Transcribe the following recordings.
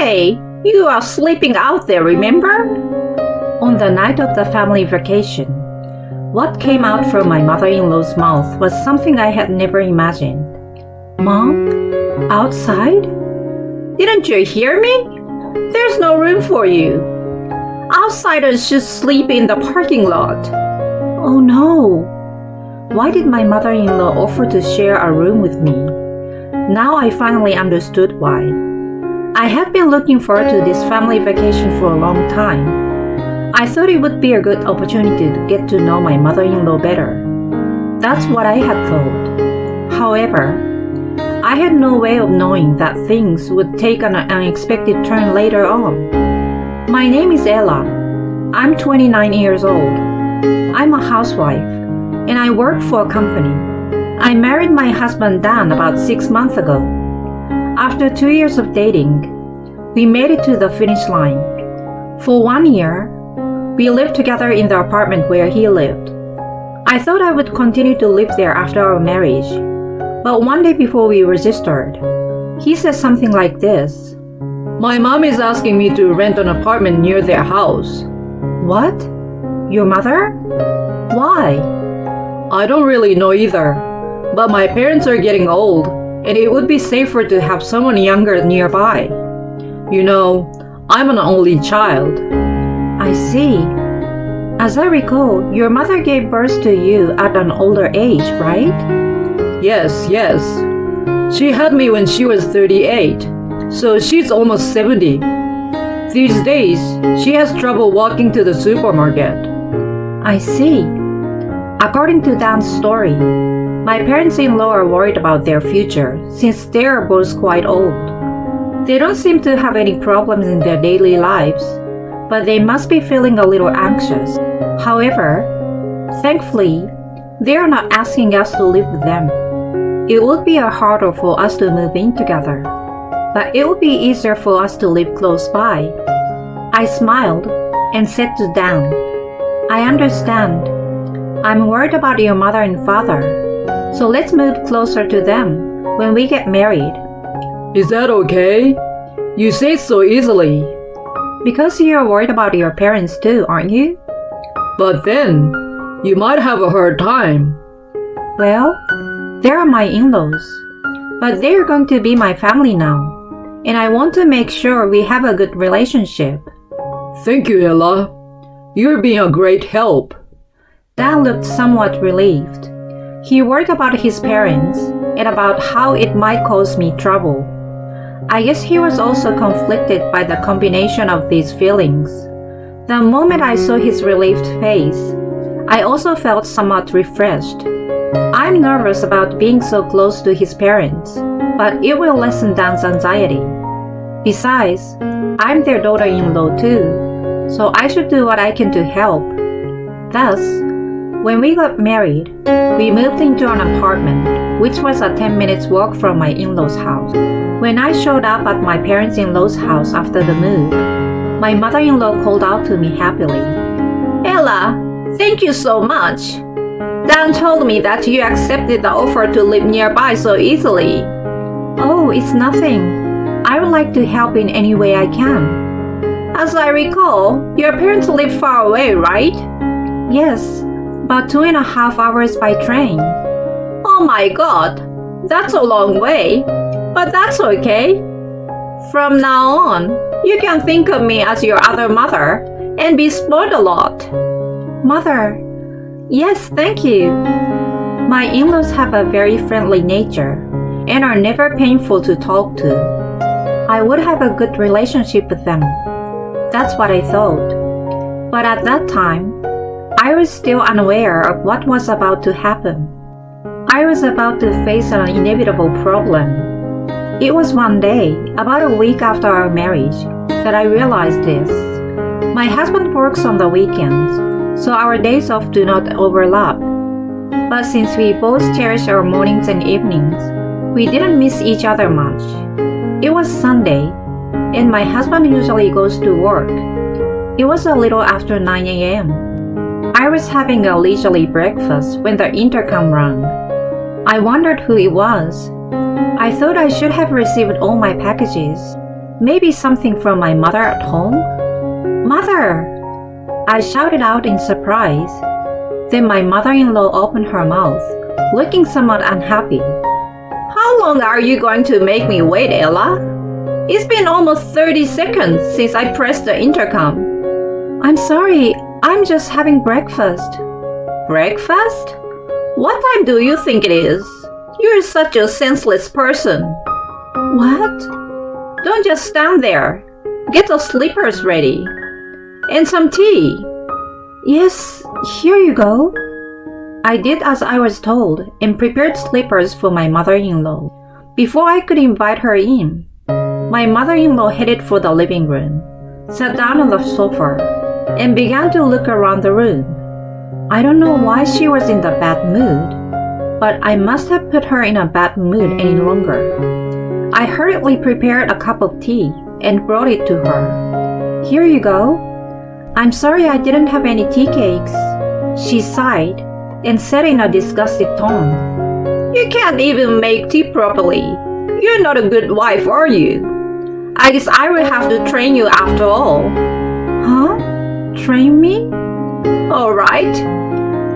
Hey, you are sleeping out there, remember? On the night of the family vacation, what came out from my mother-in-law's mouth was something I had never imagined. Mom, outside? Didn't you hear me? There's no room for you. Outsiders should sleep in the parking lot. Oh no. Why did my mother-in-law offer to share a room with me? Now I finally understood why. I had been looking forward to this family vacation for a long time. I thought it would be a good opportunity to get to know my mother-in-law better. That's what I had thought. However, I had no way of knowing that things would take an unexpected turn later on. My name is Ella. I'm 29 years old. I'm a housewife, and I work for a company. I married my husband Dan about 6 months ago. After 2 years of dating, we made it to the finish line. For 1 year, we lived together in the apartment where he lived. I thought I would continue to live there after our marriage, but one day before we registered, he said something like this. My mom is asking me to rent an apartment near their house. What? Your mother? Why? I don't really know either, but my parents are getting old, and it would be safer to have someone younger nearby. You know, I'm an only child. I see. As I recall, your mother gave birth to you at an older age, right? Yes. She had me when she was 38, so she's almost 70. These days, she has trouble walking to the supermarket. I see. According to Dan's story, my parents-in-law are worried about their future since they are both quite old. They don't seem to have any problems in their daily lives, but they must be feeling a little anxious. However, thankfully, they are not asking us to live with them. It would be harder for us to move in together, but it would be easier for us to live close by. I smiled and said to Dan, I understand. I'm worried about your mother and father, so let's move closer to them when we get married. Is that okay? You say it so easily. Because you're worried about your parents too, aren't you? But then, you might have a hard time. Well, they're my in-laws, but they're going to be my family now, and I want to make sure we have a good relationship. Thank you, Ella. You're being a great help. Dan looked somewhat relieved. He worried about his parents and about how it might cause me trouble. I guess he was also conflicted by the combination of these feelings. The moment I saw his relieved face, I also felt somewhat refreshed. I'm nervous about being so close to his parents, but it will lessen Dan's anxiety. Besides, I'm their daughter-in-law too, so I should do what I can to help. Thus, when we got married, we moved into an apartment, which was a 10 minutes walk from my in-laws' house. When I showed up at my parents-in-law's house after the move, my mother-in-law called out to me happily. Ella, thank you so much. Dan told me that you accepted the offer to live nearby so easily. Oh, it's nothing. I would like to help in any way I can. As I recall, your parents live far away, right? Yes, about 2.5 hours by train. Oh my god, that's a long way, but that's okay. From now on, you can think of me as your other mother and be spoiled a lot. Mother, yes, thank you. My in-laws have a very friendly nature and are never painful to talk to. I would have a good relationship with them. That's what I thought. But at that time, I was still unaware of what was about to happen. I was about to face an inevitable problem. It was one day, about a week after our marriage, that I realized this. My husband works on the weekends, so our days off do not overlap. But since we both cherish our mornings and evenings, we didn't miss each other much. It was Sunday, and my husband usually goes to work. It was a little after 9 a.m. I was having a leisurely breakfast when the intercom rang. I wondered who it was. I thought I should have received all my packages. Maybe something from my mother at home? Mother! I shouted out in surprise. Then my mother-in-law opened her mouth, looking somewhat unhappy. How long are you going to make me wait, Ella? It's been almost 30 seconds since I pressed the intercom. I'm sorry, I'm just having breakfast. Breakfast? What time do you think it is? You're such a senseless person. What? Don't just stand there. Get the slippers ready. And some tea. Yes, here you go. I did as I was told and prepared slippers for my mother-in-law. Before I could invite her in, my mother-in-law headed for the living room, sat down on the sofa, and began to look around the room. I don't know why she was in the bad mood, but I must have put her in a bad mood any longer. I hurriedly prepared a cup of tea and brought it to her. Here you go. I'm sorry I didn't have any tea cakes. She sighed and said in a disgusted tone, You can't even make tea properly. You're not a good wife, are you? I guess I will have to train you after all. Huh? Train me? All right.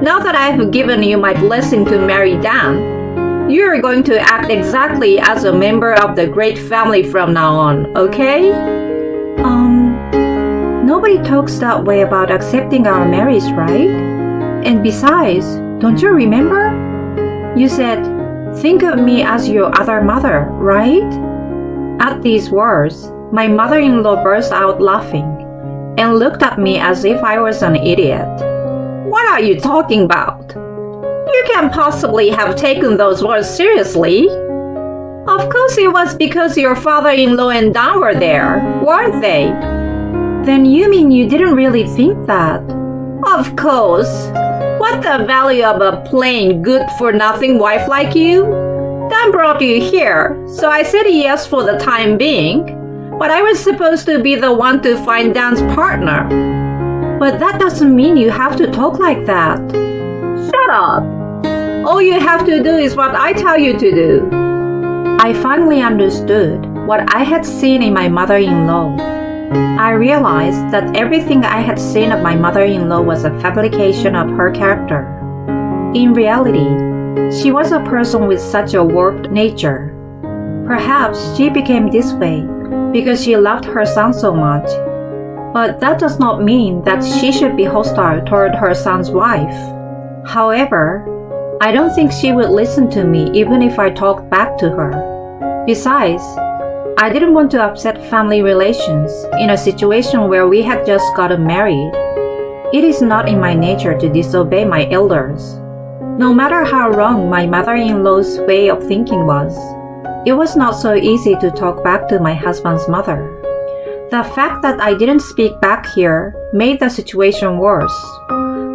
Now that I have given you my blessing to marry Dan, you are going to act exactly as a member of the great family from now on, okay? Nobody talks that way about accepting our marriage, right? And besides, don't you remember? You said, think of me as your other mother, right? At these words, my mother-in-law burst out laughing and looked at me as if I was an idiot. What are you talking about? You can't possibly have taken those words seriously. Of course it was because your father-in-law and Dan were there, weren't they? Then you mean you didn't really think that? Of course. What's the value of a plain, good-for-nothing wife like you? Dan brought you here, so I said yes for the time being. But I was supposed to be the one to find Dan's partner. But that doesn't mean you have to talk like that. Shut up. All you have to do is what I tell you to do. I finally understood what I had seen in my mother-in-law. I realized that everything I had seen of my mother-in-law was a fabrication of her character. In reality, she was a person with such a warped nature. Perhaps she became this way because she loved her son so much. But that does not mean that she should be hostile toward her son's wife. However, I don't think she would listen to me even if I talked back to her. Besides, I didn't want to upset family relations in a situation where we had just gotten married. It is not in my nature to disobey my elders. No matter how wrong my mother-in-law's way of thinking was, it was not so easy to talk back to my husband's mother. The fact that I didn't speak back here made the situation worse.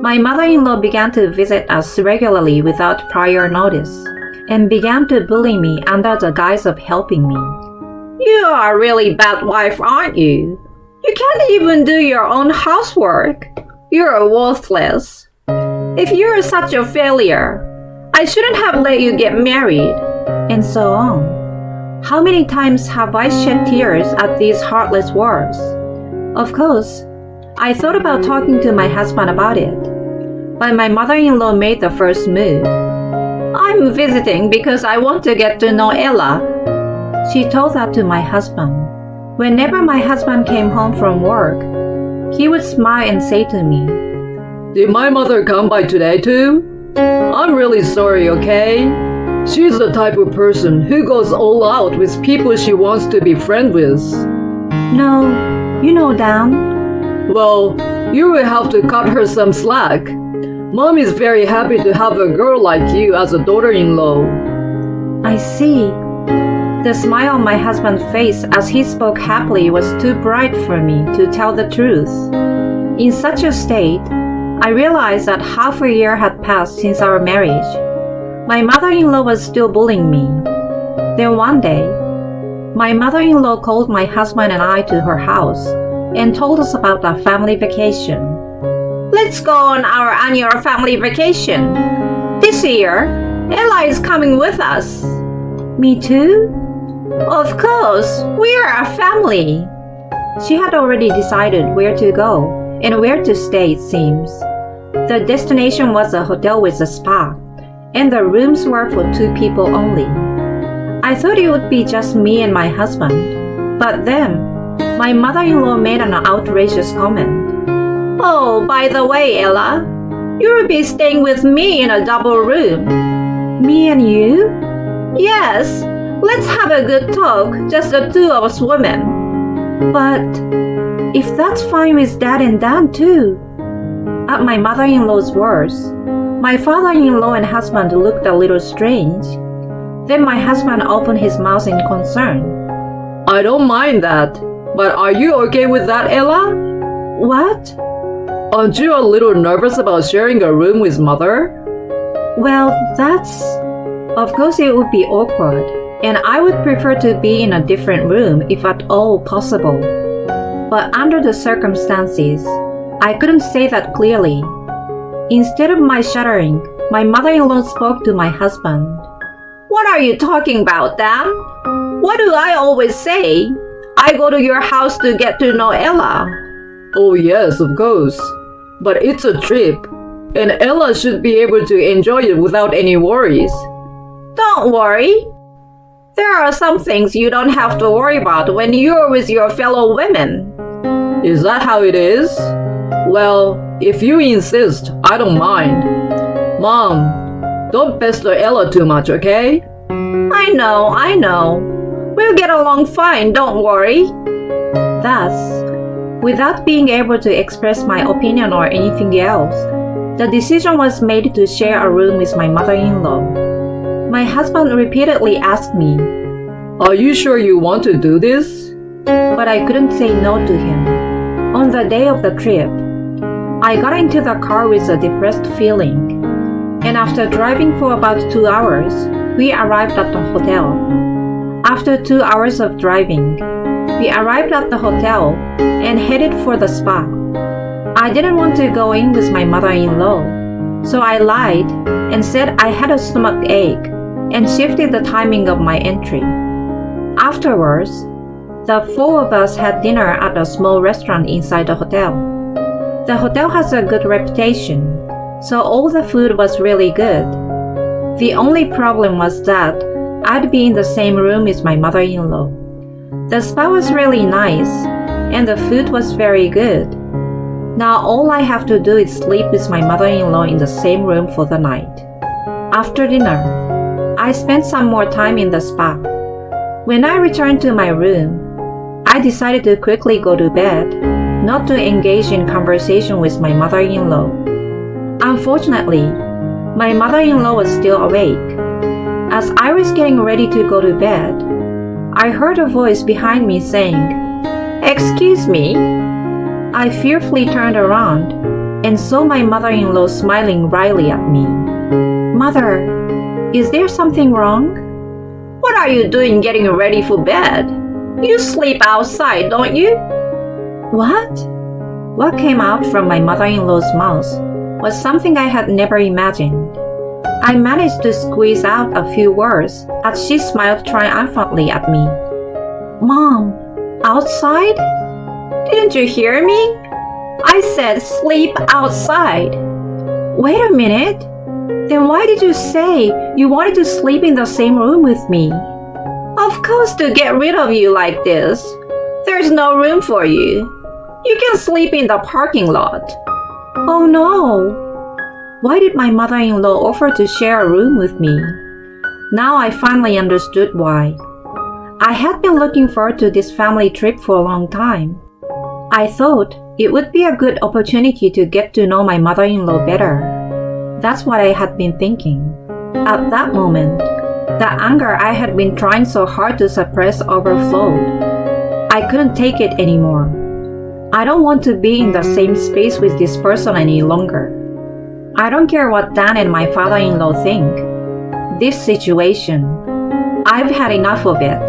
My mother-in-law began to visit us regularly without prior notice and began to bully me under the guise of helping me. You are a really bad wife, aren't you? You can't even do your own housework. You're worthless. If you're such a failure, I shouldn't have let you get married. And so on. How many times have I shed tears at these heartless words? Of course, I thought about talking to my husband about it, but my mother-in-law made the first move. I'm visiting because I want to get to know Ella. She told that to my husband. Whenever my husband came home from work, he would smile and say to me, Did my mother come by today too? I'm really sorry, okay? She's the type of person who goes all out with people she wants to be friends with. No, you know, Dan. Well, you will have to cut her some slack. Mom is very happy to have a girl like you as a daughter-in-law. I see. The smile on my husband's face as he spoke happily was too bright for me to tell the truth. In such a state, I realized that half a year had passed since our marriage. My mother-in-law was still bullying me. Then one day, my mother-in-law called my husband and I to her house and told us about our family vacation. Let's go on our annual family vacation. This year, Ella is coming with us. Me too? Of course, we are a family. She had already decided where to go and where to stay, it seems. The destination was a hotel with a spa, and the rooms were for 2 people only. I thought it would be just me and my husband, but then my mother-in-law made an outrageous comment. Oh, by the way, Ella, you'll be staying with me in a double room. Me and you? Yes, let's have a good talk, just the 2 of us women. But if that's fine with Dad and Dan too. At my mother-in-law's words, my father-in-law and husband looked a little strange. Then my husband opened his mouth in concern. I don't mind that, but are you okay with that, Ella? What? Aren't you a little nervous about sharing a room with Mother? Well, of course it would be awkward, and I would prefer to be in a different room if at all possible. But under the circumstances, I couldn't say that clearly. Instead of my shuddering, my mother-in-law spoke to my husband. What are you talking about, Dan? What do I always say? I go to your house to get to know Ella. Oh yes, of course. But it's a trip, and Ella should be able to enjoy it without any worries. Don't worry. There are some things you don't have to worry about when you're with your fellow women. Is that how it is? Well, if you insist, I don't mind. Mom, don't pester Ella too much, okay? I know. We'll get along fine, don't worry. Thus, without being able to express my opinion or anything else, the decision was made to share a room with my mother-in-law. My husband repeatedly asked me, Are you sure you want to do this? But I couldn't say no to him. On the day of the trip, I got into the car with a depressed feeling, and after driving for about 2 hours, we arrived at the hotel. After 2 hours of driving, we arrived at the hotel and headed for the spa. I didn't want to go in with my mother-in-law, so I lied and said I had a stomach ache and shifted the timing of my entry. Afterwards, the 4 of us had dinner at a small restaurant inside the hotel. The hotel has a good reputation, so all the food was really good. The only problem was that I'd be in the same room with my mother-in-law. The spa was really nice, and the food was very good. Now all I have to do is sleep with my mother-in-law in the same room for the night. After dinner, I spent some more time in the spa. When I returned to my room, I decided to quickly go to bed, not to engage in conversation with my mother-in-law. Unfortunately, my mother-in-law was still awake. As I was getting ready to go to bed, I heard a voice behind me saying, Excuse me. I fearfully turned around and saw my mother-in-law smiling wryly at me. Mother, is there something wrong? What are you doing getting ready for bed? You sleep outside, don't you? What? What came out from my mother-in-law's mouth was something I had never imagined. I managed to squeeze out a few words as she smiled triumphantly at me. Mom, outside? Didn't you hear me? I said sleep outside. Wait a minute. Then why did you say you wanted to sleep in the same room with me? Of course, to get rid of you like this. There's no room for you. You can sleep in the parking lot. Oh no. Why did my mother-in-law offer to share a room with me? Now I finally understood why. I had been looking forward to this family trip for a long time. I thought it would be a good opportunity to get to know my mother-in-law better. That's what I had been thinking. At that moment, the anger I had been trying so hard to suppress overflowed. I couldn't take it anymore. I don't want to be in the same space with this person any longer. I don't care what Dan and my father-in-law think. This situation, I've had enough of it.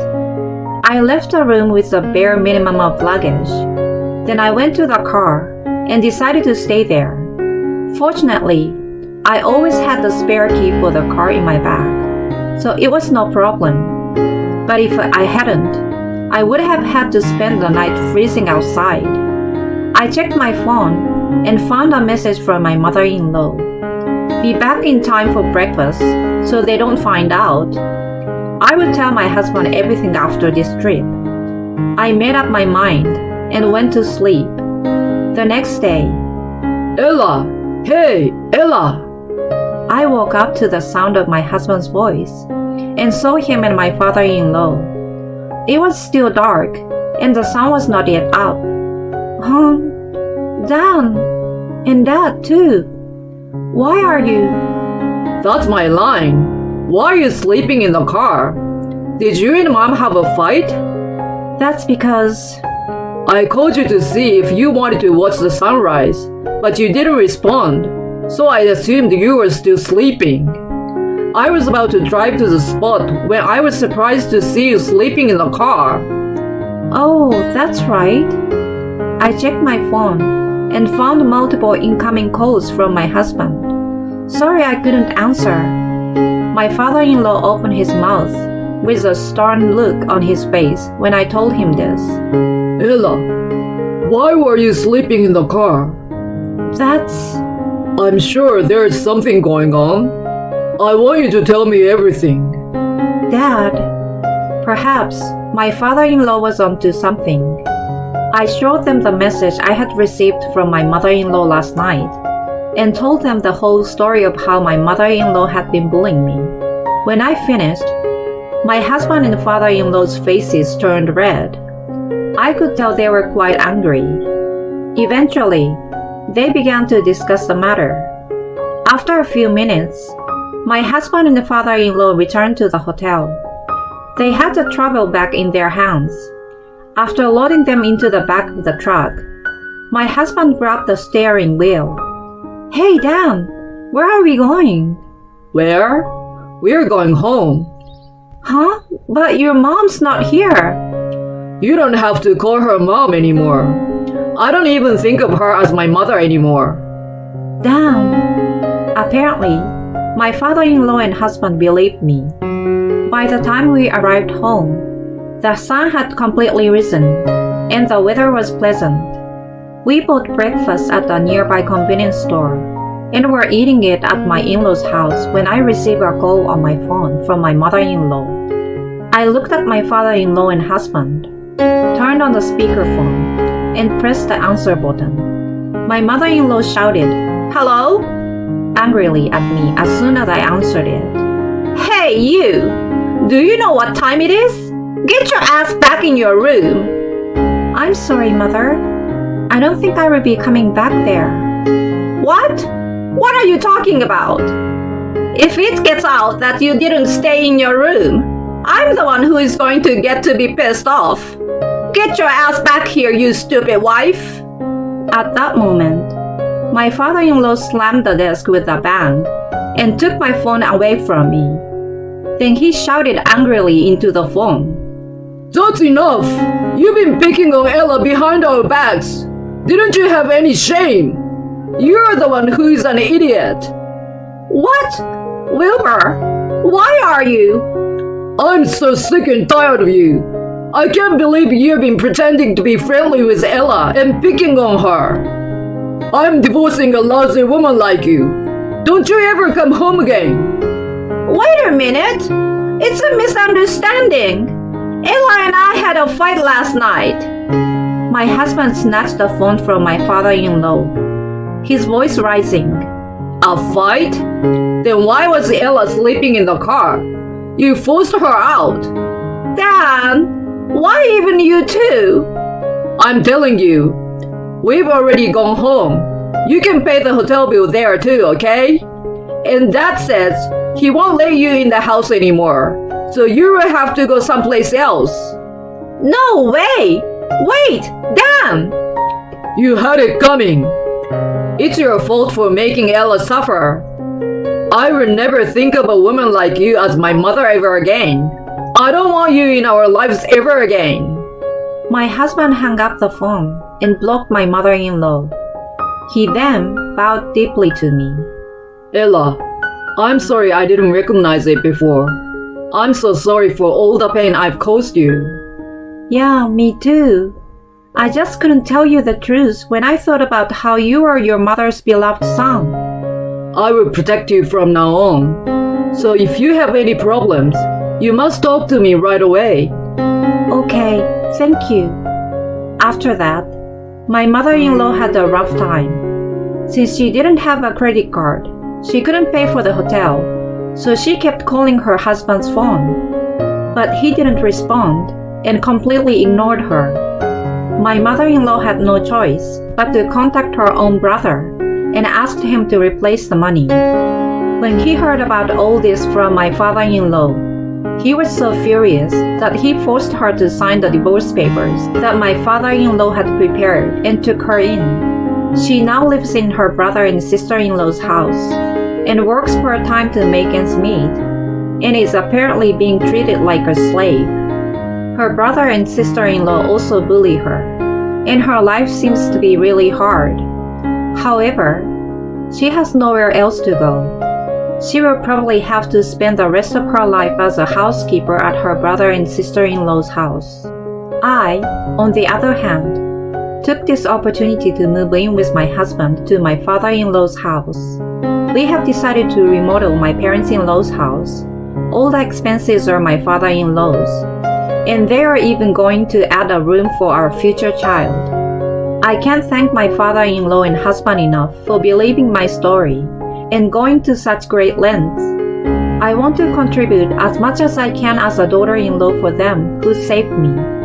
I left the room with the bare minimum of luggage. Then I went to the car and decided to stay there. Fortunately, I always had the spare key for the car in my bag, so it was no problem. But if I hadn't, I would have had to spend the night freezing outside. I checked my phone and found a message from my mother-in-law. Be back in time for breakfast so they don't find out. I would tell my husband everything after this trip. I made up my mind and went to sleep. The next day, Ella! Hey, Ella! I woke up to the sound of my husband's voice and saw him and my father-in-law. It was still dark and the sun was not yet up. Dad, and Dad too. Why are you? That's my line. Why are you sleeping in the car? Did you and Mom have a fight? That's because I called you to see if you wanted to watch the sunrise, but you didn't respond, so I assumed you were still sleeping. I was about to drive to the spot when I was surprised to see you sleeping in the car. Oh, that's right. I checked my phone and found multiple incoming calls from my husband. Sorry I couldn't answer. My father-in-law opened his mouth with a stern look on his face when I told him this. Ella, why were you sleeping in the car? That's... I'm sure there's something going on. I want you to tell me everything. Dad, perhaps my father-in-law was onto something. I showed them the message I had received from my mother-in-law last night and told them the whole story of how my mother-in-law had been bullying me. When I finished, my husband and father-in-law's faces turned red. I could tell they were quite angry. Eventually, they began to discuss the matter. After a few minutes, my husband and father-in-law returned to the hotel. They had the travel bag in their hands. After loading them into the back of the truck, my husband grabbed the steering wheel. Hey, Dan, where are we going? Where? We're going home. Huh? But your mom's not here. You don't have to call her mom anymore. I don't even think of her as my mother anymore. Dan. Apparently, my father-in-law and husband believed me. By the time we arrived home, the sun had completely risen, and the weather was pleasant. We bought breakfast at a nearby convenience store, and were eating it at my in-laws' house when I received a call on my phone from my mother-in-law. I looked at my father-in-law and husband, turned on the speakerphone, and pressed the answer button. My mother-in-law shouted, "Hello?" angrily at me as soon as I answered it. Hey, you! Do you know what time it is? Get your ass back in your room! I'm sorry, Mother. I don't think I will be coming back there. What? What are you talking about? If it gets out that you didn't stay in your room, I'm the one who is going to get to be pissed off. Get your ass back here, you stupid wife! At that moment, my father-in-law slammed the desk with a bang and took my phone away from me. Then he shouted angrily into the phone. That's enough! You've been picking on Ella behind our backs. Didn't you have any shame? You're the one who is an idiot. What? Wilbur, why are you? I'm so sick and tired of you. I can't believe you've been pretending to be friendly with Ella and picking on her. I'm divorcing a lousy woman like you. Don't you ever come home again. Wait a minute. It's a misunderstanding. Ella and I had a fight last night. My husband snatched the phone from my father-in-law, his voice rising. A fight? Then why was Ella sleeping in the car? You forced her out. Dan, why even you two? I'm telling you, we've already gone home. You can pay the hotel bill there too, okay? And Dad says he won't let you in the house anymore, so you will have to go someplace else. No way! Wait, Dan! You had it coming. It's your fault for making Ella suffer. I will never think of a woman like you as my mother ever again. I don't want you in our lives ever again. My husband hung up the phone and blocked my mother-in-law. He then bowed deeply to me. Ella, I'm sorry I didn't recognize it before. I'm so sorry for all the pain I've caused you. Yeah, me too. I just couldn't tell you the truth when I thought about how you are your mother's beloved son. I will protect you from now on. So if you have any problems, you must talk to me right away. Okay, thank you. After that, my mother-in-law had a rough time. Since she didn't have a credit card, she couldn't pay for the hotel, so she kept calling her husband's phone. But he didn't respond and completely ignored her. My mother-in-law had no choice but to contact her own brother and asked him to replace the money. When he heard about all this from my father-in-law, he was so furious that he forced her to sign the divorce papers that my father-in-law had prepared and took her in. She now lives in her brother and sister-in-law's house and works part-time to make ends meet, and is apparently being treated like a slave. Her brother and sister-in-law also bully her, and her life seems to be really hard. However, she has nowhere else to go. She will probably have to spend the rest of her life as a housekeeper at her brother and sister-in-law's house. I, on the other hand, took this opportunity to move in with my husband to my father-in-law's house. We have decided to remodel my parents-in-law's house. All the expenses are my father-in-law's, and they are even going to add a room for our future child. I can't thank my father-in-law and husband enough for believing my story and going to such great lengths. I want to contribute as much as I can as a daughter-in-law for them who saved me.